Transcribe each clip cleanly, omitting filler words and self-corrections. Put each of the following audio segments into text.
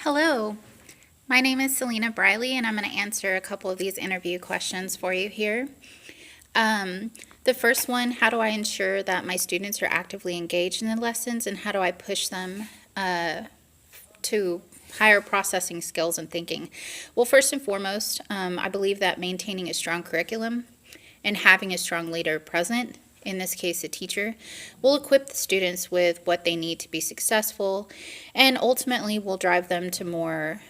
Hello, my name is Selena Briley, and I'm going to answer a couple of these interview questions for you here. The first one, how do I ensure that my students are actively engaged in the lessons, and how do I push them to higher processing skills and thinking? Well, first and foremost, I believe that maintaining a strong curriculum and having a strong leader present, in this case a teacher, will equip the students with what they need to be successful and ultimately will drive them to more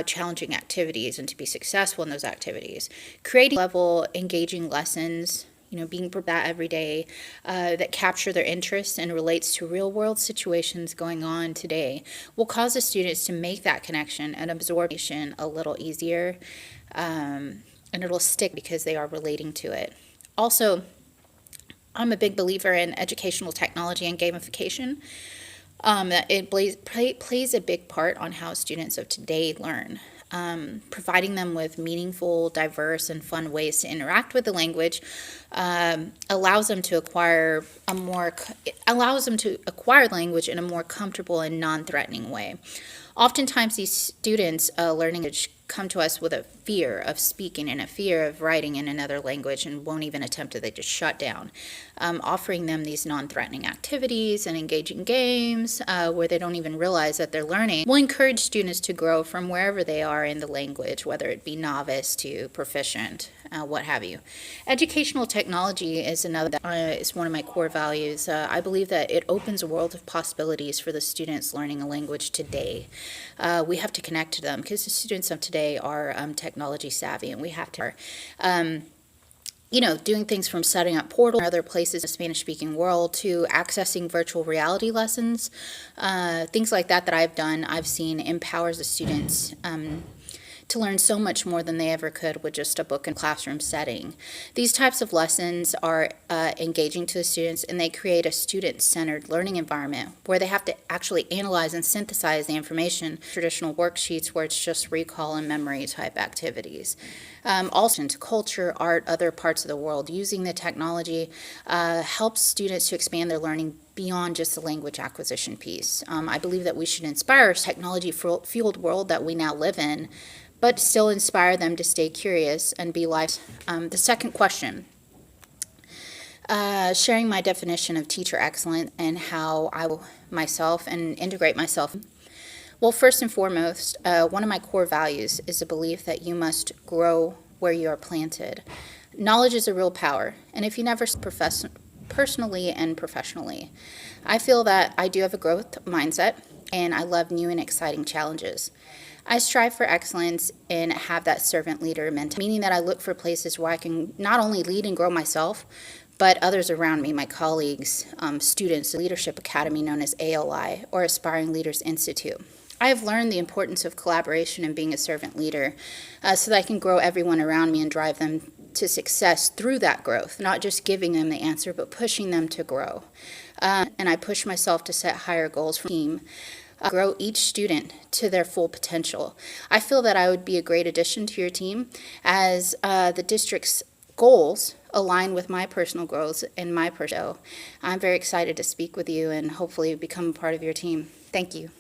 challenging activities and to be successful in those activities. Creating level engaging lessons, being that every day that capture their interests and relates to real world situations going on today will cause the students to make that connection and absorption a little easier, and it'll stick because they are relating to it. Also, I'm a big believer in educational technology and gamification. That it plays a big part on how students of today learn. Providing them with meaningful, diverse, and fun ways to interact with the language allows them to acquire language in a more comfortable and non-threatening way. Oftentimes, these students learning language come to us with a fear of speaking and a fear of writing in another language and won't even attempt it. They just shut down. Offering them these non-threatening activities and engaging games where they don't even realize that they're learning will encourage students to grow from wherever they are in the language, whether it be novice to proficient, what have you. Educational technology is is one of my core values. I believe that it opens a world of possibilities for the students learning a language today. We have to connect to them because the students of today are technology savvy, and we have to doing things from setting up portals or other places in the Spanish-speaking world to accessing virtual reality lessons, things like that I've done, I've seen empowers the students to learn so much more than they ever could with just a book and classroom setting. These types of lessons are engaging to the students, and they create a student-centered learning environment where they have to actually analyze and synthesize the information. Traditional worksheets where it's just recall and memory type activities. Also into culture, art, other parts of the world, using the technology helps students to expand their learning beyond just the language acquisition piece. I believe that we should inspire a technology-fueled world that we now live in, but still inspire them to stay curious and be life. The second question, sharing my definition of teacher excellence and how I will myself and integrate myself. Well, first and foremost, one of my core values is the belief that you must grow where you are planted. Knowledge is a real power, and if you never profess personally and professionally, I feel that I do have a growth mindset, and I love new and exciting challenges. I strive for excellence and have that servant leader mentality, meaning that I look for places where I can not only lead and grow myself, but others around me, my colleagues, students, the Leadership Academy known as ALI, or Aspiring Leaders Institute. I have learned the importance of collaboration and being a servant leader so that I can grow everyone around me and drive them to success through that growth, not just giving them the answer, but pushing them to grow. And I push myself to set higher goals for the team. Grow each student to their full potential. I feel that I would be a great addition to your team as the district's goals align with my personal goals and my personal. I'm very excited to speak with you and hopefully become a part of your team. Thank you.